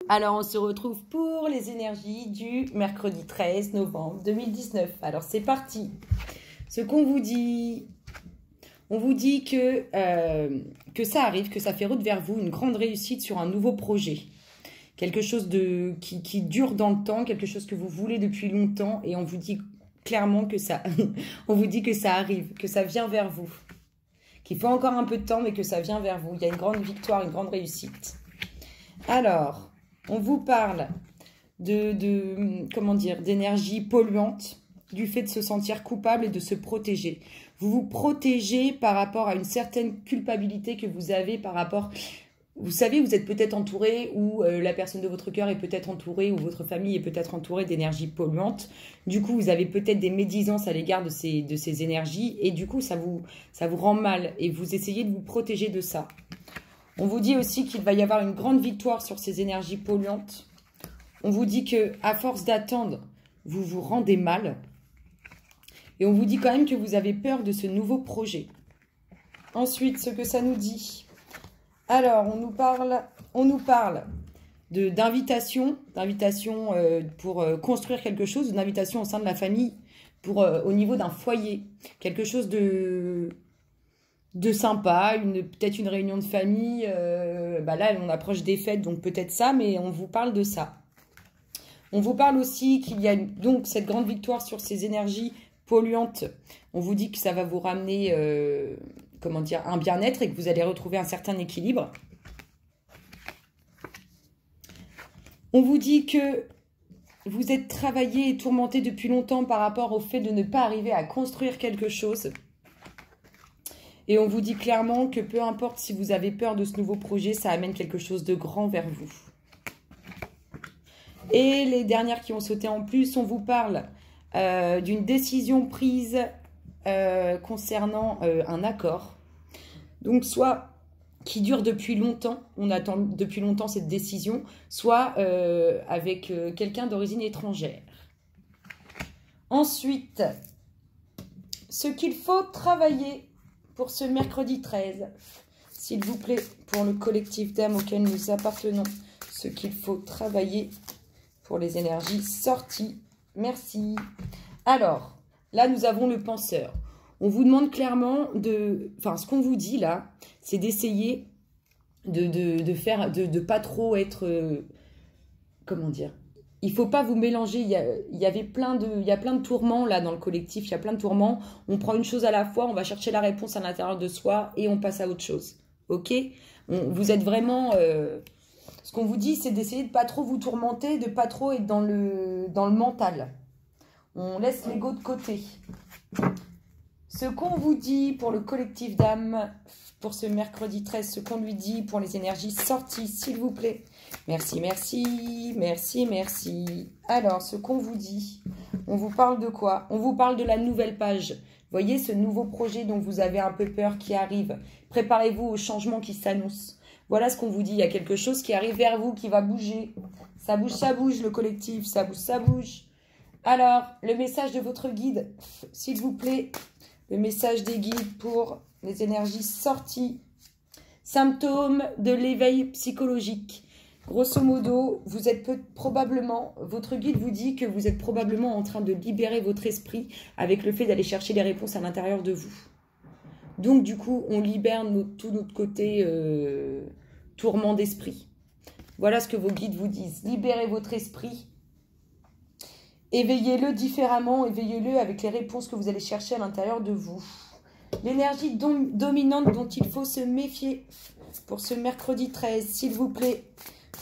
Alors, on se retrouve pour les énergies du mercredi 13 novembre 2019. Alors, c'est parti. Ce qu'on vous dit, on vous dit que ça arrive, que ça fait route vers vous, une grande réussite sur un nouveau projet. Quelque chose qui dure dans le temps, quelque chose que vous voulez depuis longtemps. Et on vous dit clairement que ça, on vous dit que ça arrive, que ça vient vers vous. Qu'il faut encore un peu de temps, mais que ça vient vers vous. Il y a une grande victoire, une grande réussite. Alors, on vous parle comment dire, d'énergie polluante, du fait de se sentir coupable et de se protéger. Vous vous protégez par rapport à une certaine culpabilité que vous avez par rapport... Vous savez, vous êtes peut-être entouré ou la personne de votre cœur est peut-être entourée ou votre famille est peut-être entourée d'énergie polluante. Du coup, vous avez peut-être des médisances à l'égard de ces énergies et du coup, ça vous rend mal et vous essayez de vous protéger de ça. On vous dit aussi qu'il va y avoir une grande victoire sur ces énergies polluantes. On vous dit que à force d'attendre, vous vous rendez mal. Et on vous dit quand même que vous avez peur de ce nouveau projet. Ensuite, ce que ça nous dit. Alors, on nous parle d'invitation pour construire quelque chose, d'une invitation au sein de la famille, au niveau d'un foyer. Quelque chose de sympa, peut-être une réunion de famille. Là, on approche des fêtes, donc peut-être ça, mais on vous parle de ça. On vous parle aussi qu'il y a donc cette grande victoire sur ces énergies polluantes. On vous dit que ça va vous ramener comment dire, un bien-être et que vous allez retrouver un certain équilibre. On vous dit que vous êtes travaillé et tourmenté depuis longtemps par rapport au fait de ne pas arriver à construire quelque chose. Et on vous dit clairement que peu importe si vous avez peur de ce nouveau projet, ça amène quelque chose de grand vers vous. Et les dernières qui ont sauté en plus, on vous parle d'une décision prise concernant un accord. Donc soit qui dure depuis longtemps, on attend depuis longtemps cette décision, soit avec quelqu'un d'origine étrangère. Ensuite, ce qu'il faut travailler pour ce mercredi 13, s'il vous plaît, pour le collectif d'âmes auquel nous appartenons, ce qu'il faut travailler pour les énergies sorties. Merci. Alors, là, nous avons le penseur. On vous demande clairement enfin, ce qu'on vous dit là, c'est d'essayer de pas trop être... comment dire ? Il ne faut pas vous mélanger. Il y a plein de tourments là dans le collectif. Il y a plein de tourments. On prend une chose à la fois, on va chercher la réponse à l'intérieur de soi et on passe à autre chose. Ok ? Vous êtes vraiment... ce qu'on vous dit, c'est d'essayer de ne pas trop vous tourmenter, de ne pas trop être dans le mental. On laisse l'ego de côté. Ce qu'on vous dit pour le collectif d'âmes, pour ce mercredi 13, ce qu'on lui dit pour les énergies sorties, s'il vous plaît. Merci, merci, merci, merci. Alors, ce qu'on vous dit, on vous parle de quoi? On vous parle de la nouvelle page. Voyez ce nouveau projet dont vous avez un peu peur qui arrive. Préparez-vous au changement qui s'annonce. Voilà ce qu'on vous dit. Il y a quelque chose qui arrive vers vous, qui va bouger. Ça bouge, le collectif. Ça bouge, ça bouge. Alors, le message de votre guide, s'il vous plaît. Le message des guides pour les énergies sorties. Symptômes de l'éveil psychologique. Grosso modo, vous êtes probablement, votre guide vous dit que vous êtes probablement en train de libérer votre esprit avec le fait d'aller chercher les réponses à l'intérieur de vous. Donc, du coup, on libère tout notre côté tourment d'esprit. Voilà ce que vos guides vous disent. Libérez votre esprit. Éveillez-le différemment, éveillez-le avec les réponses que vous allez chercher à l'intérieur de vous. L'énergie dominante dont il faut se méfier pour ce mercredi 13, s'il vous plaît.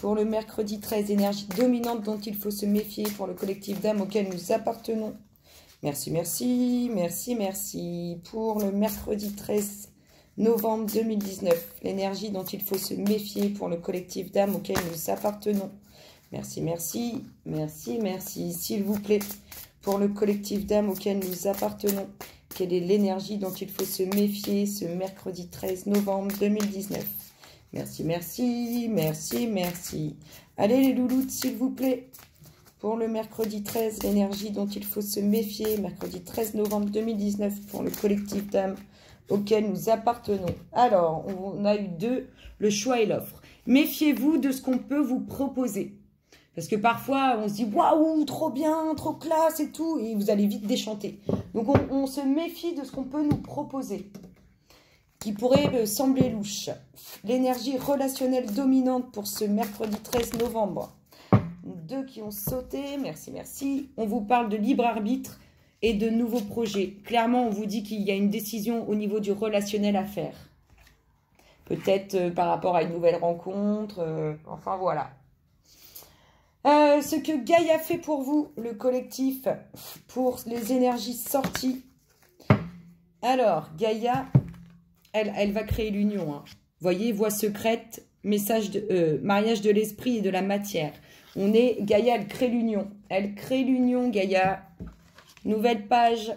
Pour le mercredi 13, énergie dominante dont il faut se méfier pour le collectif d'âmes auquel nous appartenons. Merci, merci, merci, merci. Pour le mercredi 13 novembre 2019, l'énergie dont il faut se méfier pour le collectif d'âmes auquel nous appartenons. Merci, merci, merci, merci. S'il vous plaît, pour le collectif d'âmes auquel nous appartenons, quelle est l'énergie dont il faut se méfier ce mercredi 13 novembre 2019? Merci, merci, merci, merci. Allez les louloutes, s'il vous plaît. Pour le mercredi 13, l'énergie dont il faut se méfier, mercredi 13 novembre 2019, pour le collectif d'âmes auquel nous appartenons. Alors, on a eu le choix et l'offre. Méfiez-vous de ce qu'on peut vous proposer. Parce que parfois, on se dit « Waouh, trop bien, trop classe et tout », et vous allez vite déchanter. Donc, on se méfie de ce qu'on peut nous proposer, qui pourrait sembler louche. L'énergie relationnelle dominante pour ce mercredi 13 novembre. 2 qui ont sauté, merci, merci. On vous parle de libre arbitre et de nouveaux projets. Clairement, on vous dit qu'il y a une décision au niveau du relationnel à faire. Peut-être par rapport à une nouvelle rencontre, enfin voilà. Ce que Gaïa fait pour vous, le collectif, pour les énergies sorties. Alors, Gaïa, elle va créer l'union. Hein. Voyez, voie secrète, message de mariage de l'esprit et de la matière. Gaïa, elle crée l'union. Elle crée l'union, Gaïa. Nouvelle page.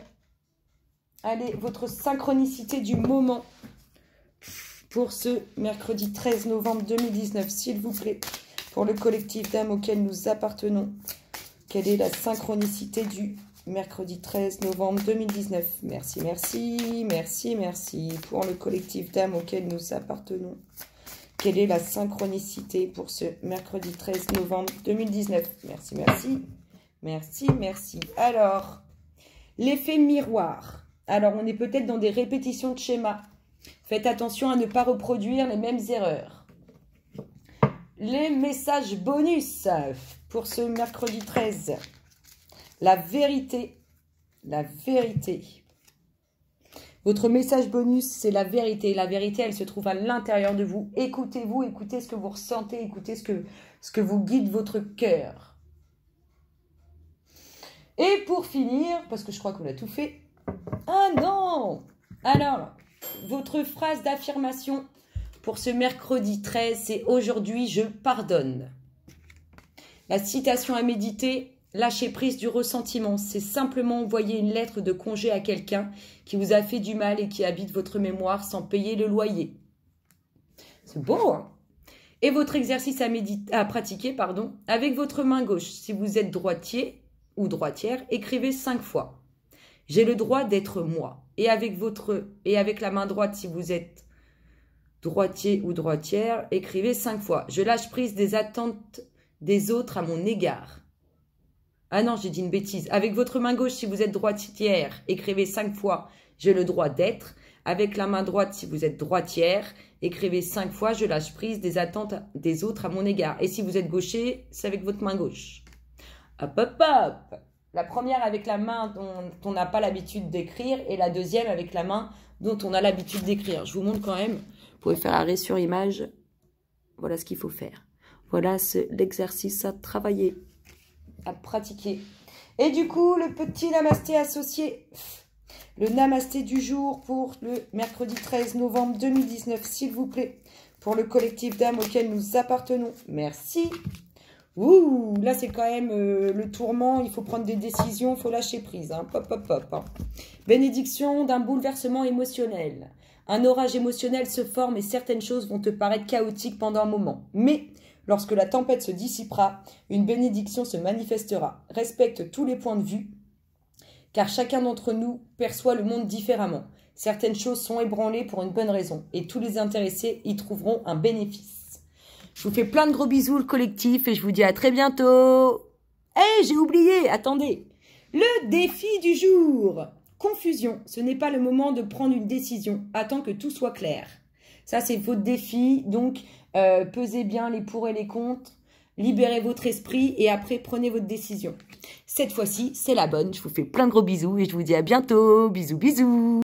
Allez, votre synchronicité du moment pour ce mercredi 13 novembre 2019, s'il vous plaît. Pour le collectif d'âmes auquel nous appartenons, quelle est la synchronicité du mercredi 13 novembre 2019? Merci, merci, merci, merci. Pour le collectif d'âmes auquel nous appartenons, quelle est la synchronicité pour ce mercredi 13 novembre 2019? Merci, merci, merci, merci. Alors, l'effet miroir. Alors, on est peut-être dans des répétitions de schémas. Faites attention à ne pas reproduire les mêmes erreurs. Les messages bonus pour ce mercredi 13. La vérité. La vérité. Votre message bonus, c'est la vérité. La vérité, elle se trouve à l'intérieur de vous. Écoutez-vous, écoutez ce que vous ressentez, écoutez ce que vous guide votre cœur. Et pour finir, parce que je crois qu'on a tout fait. Ah non! Alors, votre phrase d'affirmation pour ce mercredi 13, c'est « Aujourd'hui, je pardonne ». La citation à méditer, lâcher prise du ressentiment. C'est simplement envoyer une lettre de congé à quelqu'un qui vous a fait du mal et qui habite votre mémoire sans payer le loyer. C'est beau, hein? Et votre exercice à pratiquer, avec votre main gauche. Si vous êtes droitier ou droitière, écrivez 5 fois. J'ai le droit d'être moi. Et avec la main droite, si vous êtes droitier ou droitière, écrivez 5 fois. Je lâche prise des attentes des autres à mon égard. Ah non, j'ai dit une bêtise. Avec votre main gauche, si vous êtes droitière, écrivez 5 fois. J'ai le droit d'être. Avec la main droite, si vous êtes droitière, écrivez 5 fois. Je lâche prise des attentes des autres à mon égard. Et si vous êtes gaucher, c'est avec votre main gauche. Hop, hop, hop. La première avec la main dont on n'a pas l'habitude d'écrire et la deuxième avec la main dont on a l'habitude d'écrire. Je vous montre quand même. Vous pouvez faire arrêt sur image. Voilà ce qu'il faut faire. Voilà l'exercice à travailler, à pratiquer. Et du coup, le petit namasté associé. Le namasté du jour pour le mercredi 13 novembre 2019, s'il vous plaît. Pour le collectif d'âmes auquel nous appartenons. Merci. Ouh, là, c'est quand même le tourment. Il faut prendre des décisions, il faut lâcher prise. Hein. Pop, pop, pop. Hein. Bénédiction d'un bouleversement émotionnel. Un orage émotionnel se forme et certaines choses vont te paraître chaotiques pendant un moment. Mais lorsque la tempête se dissipera, une bénédiction se manifestera. Respecte tous les points de vue, car chacun d'entre nous perçoit le monde différemment. Certaines choses sont ébranlées pour une bonne raison et tous les intéressés y trouveront un bénéfice. Je vous fais plein de gros bisous, le collectif, et je vous dis à très bientôt. Eh, j'ai oublié, attendez. Le défi du jour. Confusion, ce n'est pas le moment de prendre une décision. Attends que tout soit clair. Ça, c'est votre défi. Donc, pesez bien les pour et les contre. Libérez votre esprit et après, prenez votre décision. Cette fois-ci, c'est la bonne. Je vous fais plein de gros bisous et je vous dis à bientôt. Bisous, bisous.